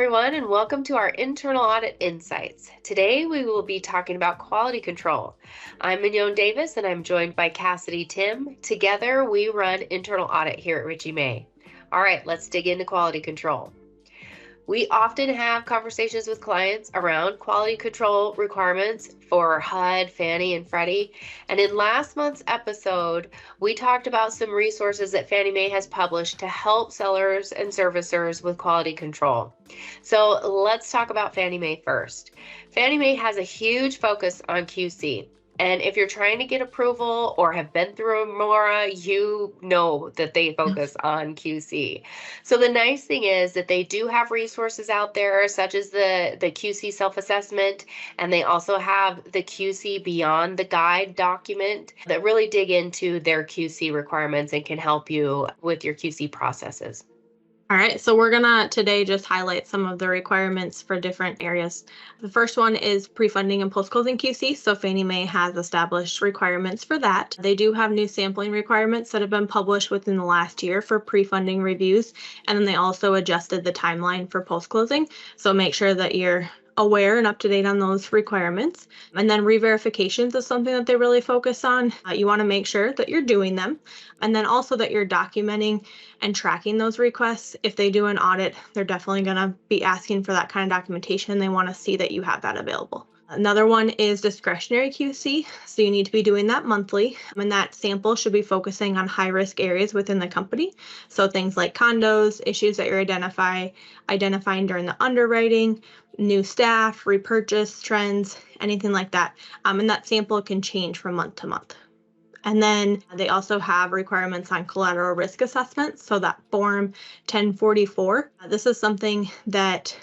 everyone, and welcome to our Internal Audit Insights. Today, we will be talking about quality control. I'm Mignon Davis, and I'm joined by Cassidy Tim. Together, we run Internal Audit here at Ritchie Mae. All right, let's dig into quality control. We often have conversations with clients around quality control requirements for HUD, Fannie, and Freddie. And in last month's episode, we talked about some resources that Fannie Mae has published to help sellers and servicers with quality control. So let's talk about Fannie Mae first. Fannie Mae has a huge focus on QC. And if you're trying to get approval or have been through a MORA, you know that they focus on QC. So the nice thing is that they do have resources out there, such as the QC self-assessment, and they also have the QC Beyond the Guide document that really dig into their QC requirements and can help you with your QC processes. All right, so we're gonna today just highlight some of the requirements for different areas. The first one is pre-funding and post-closing QC. So Fannie Mae has established requirements for that. They do have new sampling requirements that have been published within the last year for pre-funding reviews. And then they also adjusted the timeline for post-closing. So make sure that you're aware and up to date on those requirements. And then re-verifications is something that they really focus on. You want to make sure that you're doing them, and then also that you're documenting and tracking those requests. If they do an audit, they're definitely going to be asking for that kind of documentation. They want to see that you have that available. Another one is discretionary QC. So you need to be doing that monthly. And that sample should be focusing on high-risk areas within the company. So things like condos, issues that you're identifying during the underwriting, new staff, repurchase trends, anything like that. And that sample can change from month to month. And then they also have requirements on collateral risk assessment. So that form 1044, this is something that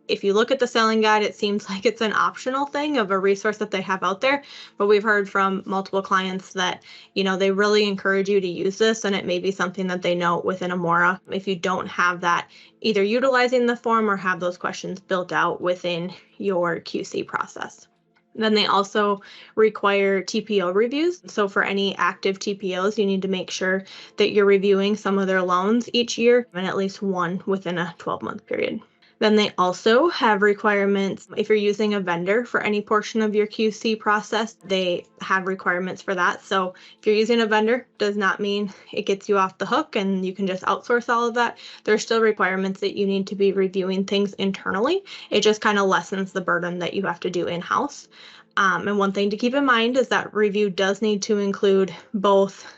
if you look at the selling guide, it seems like it's an optional thing of a resource that they have out there. But we've heard from multiple clients that, they really encourage you to use this, and it may be something that they note within a MORA if you don't have that, either utilizing the form or have those questions built out within your QC process. Then they also require TPO reviews. So for any active TPOs, you need to make sure that you're reviewing some of their loans each year and at least one within a 12-month period. Then they also have requirements if you're using a vendor for any portion of your QC process, they have requirements for that. So if you're using a vendor, does not mean it gets you off the hook and you can just outsource all of that. There's still requirements that you need to be reviewing things internally. It just kind of lessens the burden that you have to do in-house. And one thing to keep in mind is that review does need to include both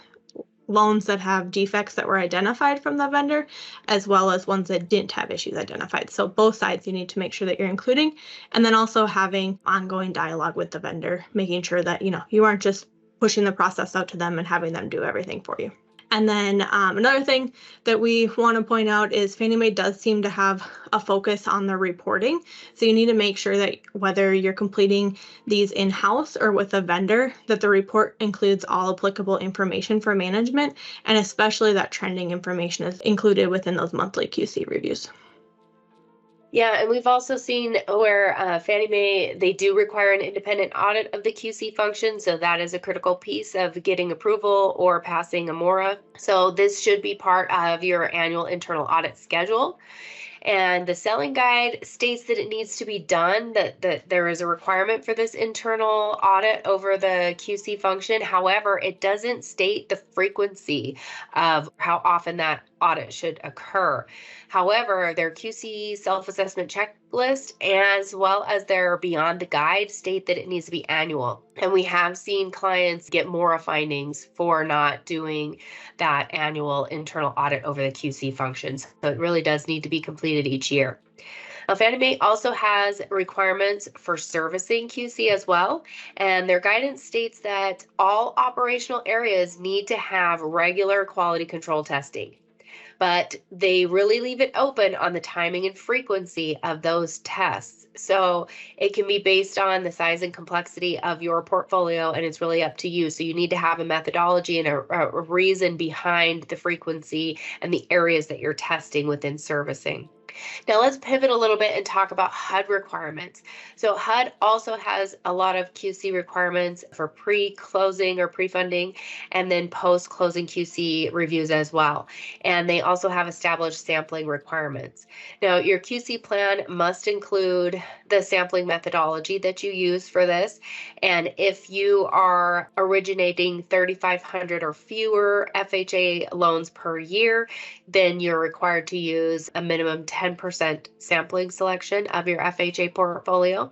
loans that have defects that were identified from the vendor, as well as ones that didn't have issues identified. So both sides you need to make sure that you're including, and then also having ongoing dialogue with the vendor, making sure that, you aren't just pushing the process out to them and having them do everything for you. And then another thing that we want to point out is Fannie Mae does seem to have a focus on the reporting. So you need to make sure that whether you're completing these in-house or with a vendor, that the report includes all applicable information for management, and especially that trending information is included within those monthly QC reviews. Yeah, and we've also seen where Fannie Mae, they do require an independent audit of the QC function. So that is a critical piece of getting approval or passing a MORA. So this should be part of your annual internal audit schedule. And the selling guide states that it needs to be done, that there is a requirement for this internal audit over the QC function. However, it doesn't state the frequency of how often that audit should occur. However, their QC self-assessment checklist, as well as their Beyond the Guide, state that it needs to be annual. And we have seen clients get MORA findings for not doing that annual internal audit over the QC functions. So it really does need to be completed each year. Now, Fannie Mae also has requirements for servicing QC as well, and their guidance states that all operational areas need to have regular quality control testing. But they really leave it open on the timing and frequency of those tests. So it can be based on the size and complexity of your portfolio, and it's really up to you. So you need to have a methodology and a reason behind the frequency and the areas that you're testing within servicing. Now let's pivot a little bit and talk about HUD requirements. So HUD also has a lot of QC requirements for pre-closing or pre-funding and then post-closing QC reviews as well. And they also have established sampling requirements. Now your QC plan must include the sampling methodology that you use for this. And if you are originating 3,500 or fewer FHA loans per year, then you're required to use a minimum 10% sampling selection of your FHA portfolio.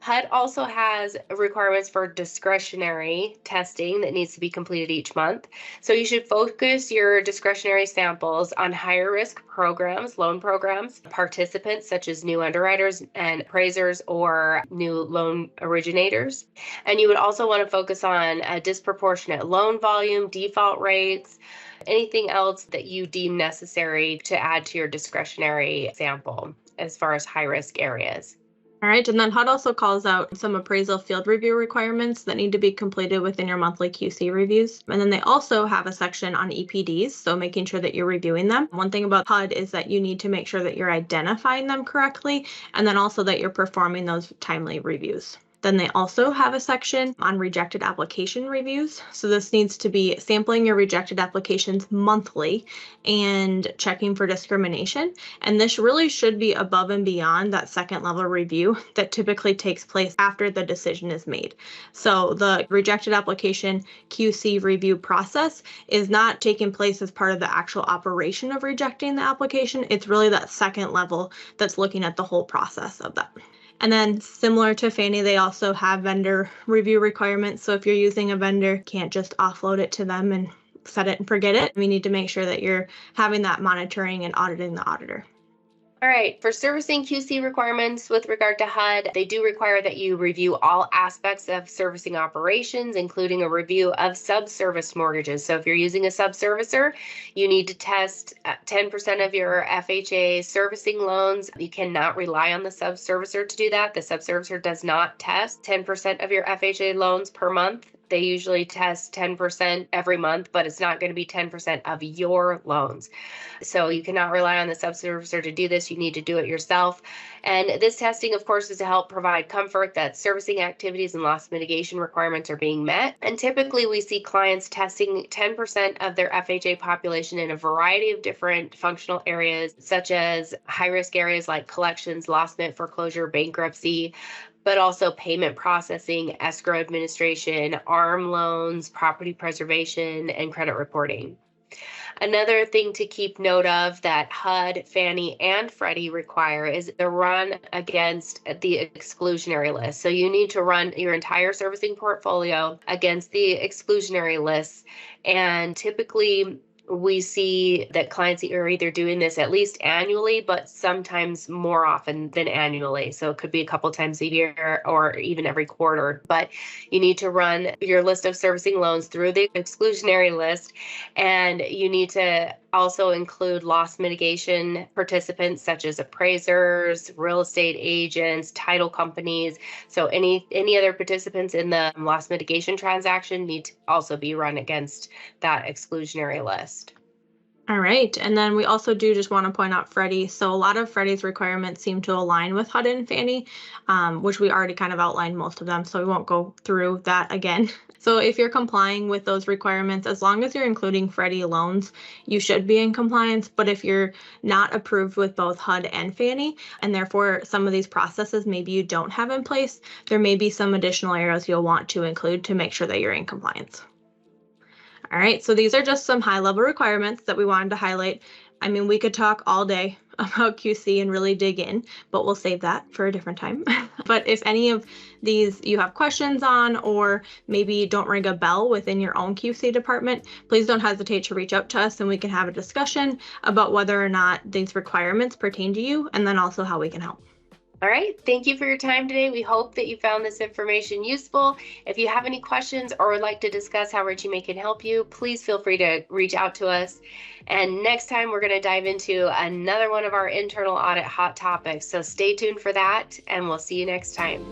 HUD also has requirements for discretionary testing that needs to be completed each month. So you should focus your discretionary samples on higher risk programs, loan programs, participants such as new underwriters and appraisers or new loan originators. And you would also want to focus on a disproportionate loan volume, default rates, anything else that you deem necessary to add to your discretionary sample as far as high risk areas. All right, and then HUD also calls out some appraisal field review requirements that need to be completed within your monthly QC reviews. And then they also have a section on EPDs, so making sure that you're reviewing them. One thing about HUD is that you need to make sure that you're identifying them correctly, and then also that you're performing those timely reviews. Then they also have a section on rejected application reviews. So this needs to be sampling your rejected applications monthly and checking for discrimination. And this really should be above and beyond that second level review that typically takes place after the decision is made. So the rejected application QC review process is not taking place as part of the actual operation of rejecting the application. It's really that second level that's looking at the whole process of that. And then similar to Fannie, they also have vendor review requirements. So if you're using a vendor, can't just offload it to them and set it and forget it. We need to make sure that you're having that monitoring and auditing the auditor. All right, for servicing QC requirements with regard to HUD, they do require that you review all aspects of servicing operations, including a review of subserviced mortgages. So if you're using a subservicer, you need to test 10% of your FHA servicing loans. You cannot rely on the subservicer to do that. The subservicer does not test 10% of your FHA loans per month. They usually test 10% every month, but it's not going to be 10% of your loans. So you cannot rely on the subservicer to do this. You need to do it yourself. And this testing, of course, is to help provide comfort that servicing activities and loss mitigation requirements are being met. And typically we see clients testing 10% of their FHA population in a variety of different functional areas, such as high-risk areas like collections, loss mitt, foreclosure, bankruptcy, but also payment processing, escrow administration, ARM loans, property preservation, and credit reporting. Another thing to keep note of that HUD, Fannie, and Freddie require is the run against the exclusionary list. So you need to run your entire servicing portfolio against the exclusionary list. And typically, we see that clients are either doing this at least annually, but sometimes more often than annually. So it could be a couple times a year or even every quarter. But you need to run your list of servicing loans through the exclusionary list, and you need to also include loss mitigation participants such as appraisers, real estate agents, title companies. So any other participants in the loss mitigation transaction need to also be run against that exclusionary list. All right. And then we also do just want to point out Freddie. So a lot of Freddie's requirements seem to align with HUD and Fannie, which we already kind of outlined most of them. So we won't go through that again. So if you're complying with those requirements, as long as you're including Freddie loans, you should be in compliance. But if you're not approved with both HUD and Fannie, and therefore some of these processes maybe you don't have in place, there may be some additional areas you'll want to include to make sure that you're in compliance. All right, so these are just some high-level requirements that we wanted to highlight. I mean, we could talk all day about QC and really dig in, but we'll save that for a different time. But if any of these you have questions on, or maybe don't ring a bell within your own QC department, please don't hesitate to reach out to us and we can have a discussion about whether or not these requirements pertain to you, and then also how we can help. All right. Thank you for your time today. We hope that you found this information useful. If you have any questions or would like to discuss how Richie Mae can help you, please feel free to reach out to us. And next time, we're going to dive into another one of our internal audit hot topics. So stay tuned for that, and we'll see you next time.